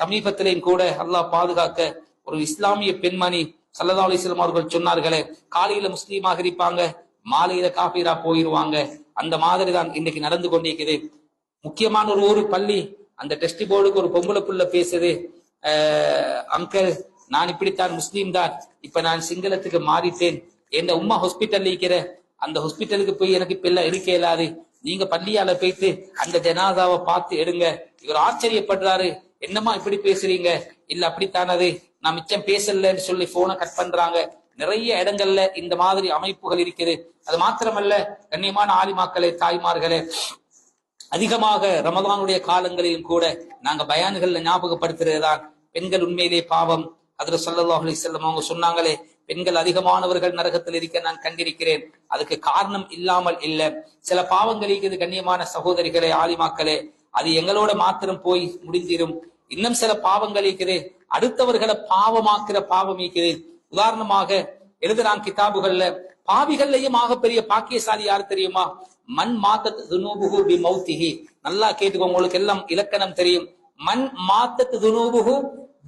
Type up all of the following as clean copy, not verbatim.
சமீபத்திலேயும் கூட அல்லாஹ் பாதுகாக்க ஒரு இஸ்லாமிய பெண்மணி ஸல்லல்லாஹு அலைஹி வஸல்லம் அவர்கள் சொன்னார்களே, காலையில முஸ்லீமாக இருப்பாங்க, மாலையில காபீரா போயிருவாங்க. அந்த மாதிரி தான் இன்னைக்கு நடந்து கொண்டிருக்குது. முக்கியமான ஒரு ஊரு பள்ளி, அந்த டெஸ்ட் போர்டுக்கு ஒரு பொம்பளை புள்ள பேசுது, அங்கிள் நான் இப்படித்தான் முஸ்லீம் தான், இப்ப நான் சிங்களத்துக்கு மாறிட்டேன், என் உம்மா ஹாஸ்பிட்டல் இருக்கிற அந்த ஹாஸ்பிட்டலுக்கு போய் எனக்கு இப்ப எல்லாம் இருக்க இயலாது, நீங்க பள்ளியால போயிட்டு அந்த ஜனாதாவை பார்த்து எடுங்க. இவர் ஆச்சரியப்படுறாரு, என்னமா இப்படி பேசுறீங்க? இல்ல அப்படித்தானது, நான் மிச்சம் பேசலன்னு சொல்லி போனை கட் பண்றாங்க. நிறைய இடங்கள்ல இந்த மாதிரி அமைப்புகள் இருக்குது. அது மாத்திரமல்ல, கண்ணியமான ஆலிமாக்களே, தாய்மார்களே, அதிகமாக ரமதானுடைய காலங்களிலும் கூட நாங்க பயான்கள்ல ஞாபகப்படுத்துறதுதான் பெண்கள் உண்மையிலே பாவம். ஹஜ்ரத் ஸல்லல்லாஹு அலைஹி வஸல்லம் அவங்க சொன்னாங்களே, பெண்கள் அதிகமானவர்கள் நரகத்தில் இருக்க நான் கண்டிருக்கிறேன். அதுக்கு காரணம் இல்லாமல் இல்ல. சில பாவங்கள் இருக்குது கண்ணியமான சகோதரிகளே, ஆலிமாக்களே, அது எங்களோட மாத்திரம் போய் முடிஞ்சிடும். இன்னும் சில பாவங்கள் இருக்குது அடுத்தவர்களை பாவமாக்குற பாவம் இருக்குது. உதாரணமாக எழுதுறான் கிதாபுகள்ல, பாவிகள்லயும் ஆகப்பெரிய பாக்கியசாலி யார் தெரியுமா? மன் மாத்தத் துனூபுஹு பி மௌத்திஹி. நல்லா கேட்டுக்கோங்க, உங்களுக்கு எல்லாம் இலக்கணம் தெரியும். மன் மாத்தத் துனூபுஹு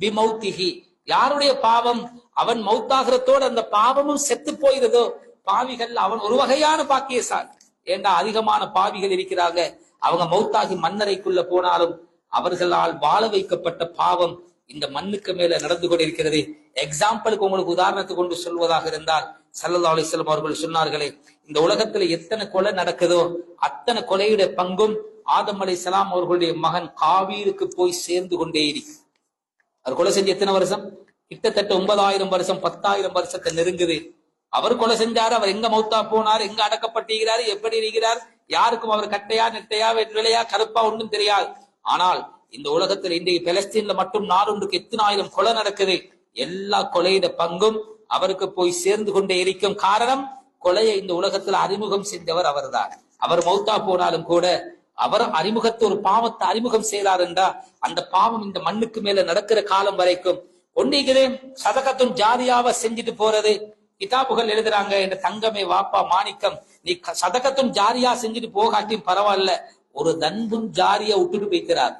பி மௌத்திஹி, யாருடைய பாவம் அவன் மௌத்தாகிறதோடு அந்த பாவமும் செத்து போயிருதோ, பாவிகள் அவன் ஒரு வகையான பாக்கியசாலி. ஏண்டா அதிகமான பாவிகள் இருக்கிறாங்க, அவங்க மௌத்தாகி மண்ணறைக்குள்ள போனாலும் அவர்களால் வாழ வைக்கப்பட்ட பாவம் இந்த மண்ணுக்கு மேல நடந்து கொண்டிருக்கிறது. எக்ஸாம்பிளுக்கு உங்களுக்கு உதாரணத்துக்கு கொண்டு சொல்வதாக இருந்தால், ஸல்லல்லாஹு அலைஹி வஸல்லம் அவர்கள் சொன்னார்களே, இந்த உலகத்துல எத்தனை கொலை நடக்குதோ அத்தனை கொலையுடைய பங்கும் ஆதம் அலைஹிஸ்ஸலாம் அவர்களுடைய மகன் காபீலுக்கு போய் சேர்ந்து கொண்டே இருக்கு. அவர் கொலை செஞ்சு எத்தனை வருஷம்? கிட்டத்தட்ட 9000 வருஷம், 10,000 வருஷத்தை நெருங்குது. அவர் கொலை செஞ்சாரு, அவர் எங்க மௌத்தா போனார், எங்க அடக்கப்பட்டிருக்கிறார், எப்படி இருக்கிறார், யாருக்கும் அவர் கட்டையா நெட்டையா வெள்ளையா கருப்பா ஒன்றும் தெரியாது. ஆனால் இந்த உலகத்தில் இன்றைக்கு பலஸ்தீன்ல மட்டும் நாளொன்றுக்கு எத்தனை ஆயிரம் கொலை நடக்குது. எல்லா கொலையிட பங்கும் அவருக்கு போய் சேர்ந்து கொண்டே இருக்கும். காரணம், கொலையை இந்த உலகத்தில் அறிமுகம் செஞ்சவர் அவர்தான். அவர் மௌத்தா போனாலும் கூட அவர் அறிமுகத்தை, ஒரு பாவத்தை அறிமுகம் செய்தார் என்றா அந்த பாவம் இந்த மண்ணுக்கு மேல நடக்கிற காலம் வரைக்கும் ஒன்றிக்கிறேன். சதகத்தும் ஜாரியாவ செஞ்சுட்டு போறது. கிதாபுகள் எழுதுறாங்க, என்ற தங்கமே வாப்பா மாணிக்கம், நீ சதகத்தும் ஜாரியா செஞ்சுட்டு போகாட்டியும் பரவாயில்ல, ஒரு தன்பும் ஜாரியா விட்டுட்டு போய்க்கிறார்.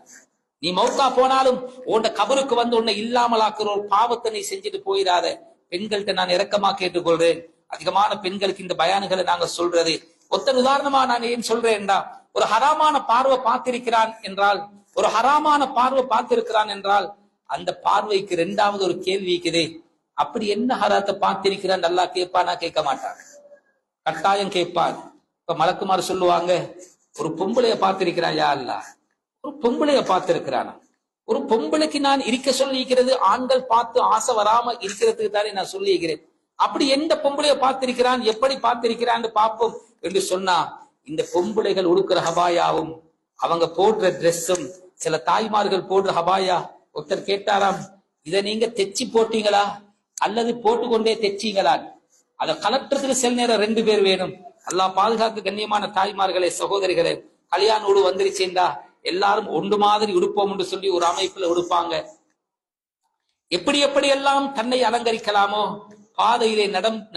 நீ மௌத்தா போனாலும் உன்ட கபருக்கு வந்து உன்னை இல்லாமலாக்குற ஒரு பாவத்தை நீ செஞ்சுட்டு போயிடாத. பெண்கள்கிட்ட நான் இரக்கமா கேட்டுக்கொள்றேன். அதிகமான பெண்களுக்கு இந்த பயான்களை நாங்க சொல்றது. ஒருத்தர் உதாரணமா நான் ஏன் சொல்றேன்டா, ஒரு ஹராமான பார்வை பார்த்திருக்கிறான் என்றால், ஒரு ஹராமான பார்வை பார்த்திருக்கிறான் என்றால் அந்த பார்வைக்கு இரண்டாவது ஒரு கேள்வி இருக்குது, அப்படி என்ன ஹராத்தை பார்த்திருக்கிறான் நல்லா கேட்பானா? கேட்க மாட்டான், கட்டாயம் கேட்பான். இப்ப மலக்குமார் சொல்லுவாங்க, ஒரு பொம்பளைய பார்த்திருக்கிறான், யா அல்லாஹ், ஒரு பொம்பளைய பார்த்திருக்கிறானா? ஒரு பொம்பளைக்கு நான் இருக்க சொல்லியிருக்கிறது ஆண்கள் பார்த்து ஆசை வராம இருக்கிறதுக்கு தானே நான் சொல்லியிருக்கிறேன். அப்படி எந்த பொம்பளைய பார்த்திருக்கிறான், எப்படி பார்த்திருக்கிறான்னு பார்ப்போம் என்று சொன்னா, இந்த பொம்பளைகள் உடுக்கிற ஹபாயாவும் அவங்க போடுற ட்ரெஸ்ஸும், சில தாய்மார்கள் போடுற ஹபாயா, ஒருத்தர் கேட்டாராம், இதை நீங்க தைச்சி போட்டீங்களா அல்லது போட்டுக்கொண்டே தைச்சீங்களா? அதை கலட்டுறதுக்கு சில நேரம் 2 பேர் வேணும். அல்லாஹ் பாதுகாக்க. கண்ணியமான தாய்மார்களே, சகோதரிகளே, கல்யாண உடு வந்துருச்சுண்டா எல்லாரும் ஒன்று மாதிரி உடுப்போம் என்று சொல்லி ஒரு அமைப்புல உடுப்பாங்க. எப்படி எப்படி எல்லாம் தன்னை அலங்கரிக்கலாமோ, பாதையிலே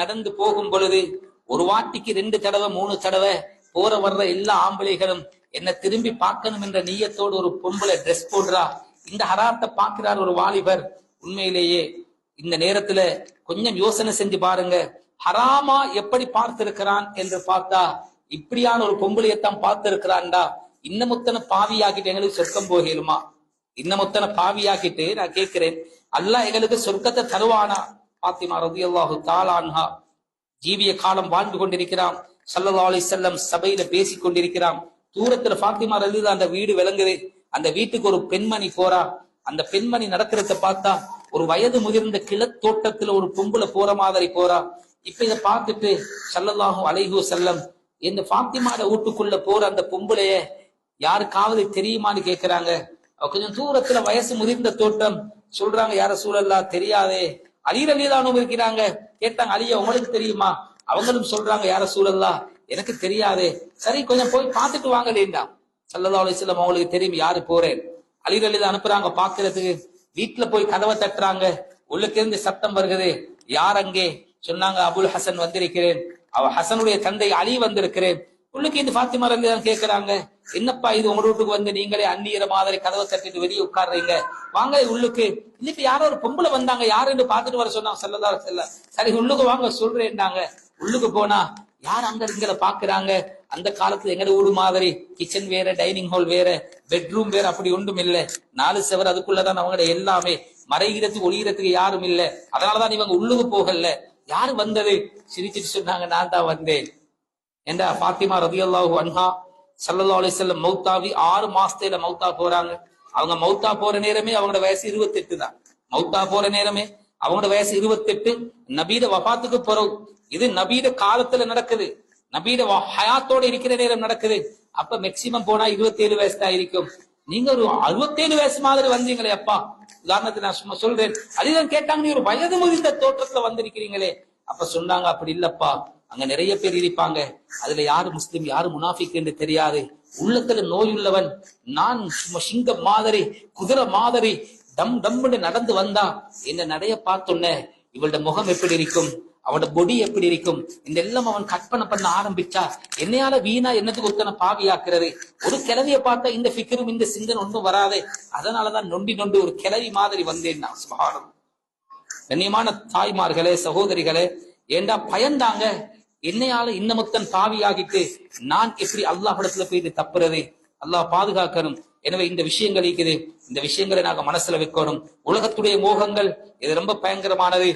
நடந்து போகும் பொழுது ஒரு வாட்டிக்கு 2 தடவை 3 தடவை போற வர்ற எல்லா ஆம்பளைகளும் என்ன திரும்பி பார்க்கணும் என்ற நீயத்தோடு ஒரு பொம்பளை ட்ரெஸ் போடுறா. இந்த ஹராத்தை பார்க்கிறார் ஒரு வாலிபர். உண்மையிலேயே இந்த நேரத்துல கொஞ்சம் யோசனை செஞ்சு பாருங்க, ஹராமா எப்படி பார்த்திருக்கிறான் என்று பார்த்தா இப்படியான ஒரு பொம்பளையத்தான் பார்த்திருக்கிறான்டா. இன்னமுத்தனை பாவியாக்கிட்டு எங்களுக்கு சொர்க்கம் போகலுமா? இன்னமுத்தனை பாவியாக்கிட்டு நான் கேட்கிறேன், அல்லாஹ் எங்களுக்கு சொர்க்கத்தை தருவானா? பாத்திமா ரலியல்லாஹு தஆலா அன்ஹா ஜீவிய காலம் வாழ்ந்து கொண்டிருக்கிறான். ஸல்லல்லாஹு அலைஹி வஸல்லம் சபையில பேசிக் கொண்டிருக்கிறான். தூரத்துல பாத்திமா ரலியல்லாஹு அந்த வீடு விளங்குது. அந்த வீட்டுக்கு ஒரு பெண்மணி போறா. அந்த பெண்மணி நடக்கிறத பார்த்தா ஒரு வயது முதிர்ந்த கிளத்தோட்டத்துல ஒரு பொம்பளை போற மாதிரி போறா. இப்ப இதை பார்த்துட்டு ஸல்லல்லாஹு அலைஹி வஸல்லம் இந்த பாத்திமாட வீட்டுக்குள்ள போற அந்த பொம்பளைய யாருக்காவது தெரியுமான்னு கேட்கிறாங்க. கொஞ்சம் தூரத்துல வயசு முதிர்ந்த தோட்டம். சொல்றாங்க, யார சூழல்லா தெரியாதே. அலி ரலியல்லாஹு அன்ஹு இருக்கிறாங்க. கேட்டாங்க, அலியா உங்களுக்கு தெரியுமா? அவங்களும் சொல்றாங்க, யார சூழல்லா எனக்கு தெரியாதே. சரி, கொஞ்சம் போய் பார்த்துட்டு வாங்கலேண்டா. ஸல்லல்லாஹு அலைஹி வஸல்லம் அவங்களுக்கு தெரியும் யாரு போறேன். அலி ரலியல்லாஹு அனுப்புறாங்க பாக்குறதுக்கு. வீட்டுல போய் கதவை தட்டுறாங்க. உள்ளுக்கு இருந்து சத்தம் வருகிறது. யார் அங்கே? சொன்னாங்க, அபுல் ஹசன் வந்திருக்கிறேன். அவ ஹசனுடைய தந்தை அலி வந்திருக்கிறேன். உள்ளுக்கு இந்த பாத்திமா தான் கேக்குறாங்க, என்னப்பா இது உங்க வீட்டுக்கு வந்து நீங்களே அந்நியர மாதிரி கதவை தட்டிட்டு வெளியே உட்கார்றீங்க, வாங்க உள்ளுக்கு. இன்னைக்கு யாரோ ஒரு பொம்பளை வந்தாங்க, யாருன்னு பாத்துட்டு வர சொன்னாங்க ஸல்லல்லாஹு அலைஹி வஸல்லம். சரி உள்ளுக்கு வாங்க சொல்றேன்னாங்க. உள்ளுக்கு போனா யார் அங்க இங்களை பாக்குறாங்க. அந்த காலத்துல எங்கட வீடு மாதிரி கிச்சன் வேற, டைனிங் ஹால் வேற, பெட்ரூம் வேற, அப்படி ஒன்றும் இல்ல. 4 செவர், அதுக்குள்ளதான் அவங்களோட எல்லாமே. மறைகிறதுக்கு ஒளிகிறதுக்கு யாரும் இல்ல. அதனாலதான் இவங்க உள்ளுக்கு போகல. யாரு வந்தது? சிரிச்சிட்டு சொன்னாங்க, நான் தான் வந்தேன். ஏண்டா பாத்திமா ரலியல்லாஹு அன்ஹா ஸல்லல்லாஹு அலைஹி வஸல்லம் மௌத்தாவி 6 மாசத்துல மௌத்தா போறாங்க. அவங்க மௌத்தா போற நேரமே அவங்களோட வயசு 28 தான். மௌத்தா போற நேரமே அவங்களோட வயசு 28. நபீட வஃபாத்துக்கு பிறகு இது நபீட காலத்துல நடக்குது, நபீட ஹயாத்தோட இருக்கிற நேரம் நடக்குது. அப்ப மேக்சிமம் போனா 27 வயசு தான் இருக்கும். நீங்க ஒரு 67 வயசு மாதிரி வந்தீங்களே அப்பா. உதாரணத்துக்கு நான் சும்மா சொல்றேன். அதுதான் கேட்டாங்க, நீ ஒரு வயது முதிர்ந்த தோற்றத்துல வந்திருக்கிறீங்களே. அப்ப சொன்னாங்க, அப்படி இல்லப்பா, அங்க நிறைய பேர் இருப்பாங்க, அதுல யாரு முஸ்லிம் யாரு முனாஃபிக் என்று தெரியாது. உள்ளத்துல நோயுள்ளவன் நான். சிங்கம் மாதிரி குதிரை மாதிரி டம் டம்னு நடந்து வந்தா என்ன நடைய பார்த்தோன்ன இவளோட முகம் எப்படி இருக்கும், அவனோட பொடி எப்படி இருக்கும், இந்த எல்லாம் அவன் கற்பனை பண்ண ஆரம்பிச்சா என்னையால வீணா என்னத்துக்கு ஒத்தனை பாவியாக்குறது. ஒரு கிளவிய பார்த்தா இந்த ஃபிக்கரும் இந்த சிந்தனை ஒன்றும் வராது. அதனாலதான் நொண்டி நொண்டி ஒரு கிளவி மாதிரி வந்தேன் நான். சுபஹானல்லாஹ். கண்ணியமான தாய்மார்களே, சகோதரிகளே, ஏண்டா பயந்தாங்க, என்னையால இன்னமுத்தன் பாவியாகிட்டு நான் எப்படி அல்லாஹ்விடத்துல போயிட்டு தப்புறது. அல்லாஹ் பாதுகாக்கணும். எனவே இந்த விஷயங்கள் இருக்குது, இந்த விஷயங்களை நாங்க மனசுல வைக்கணும். உலகத்துடைய மோகங்கள் இது ரொம்ப பயங்கரமானது.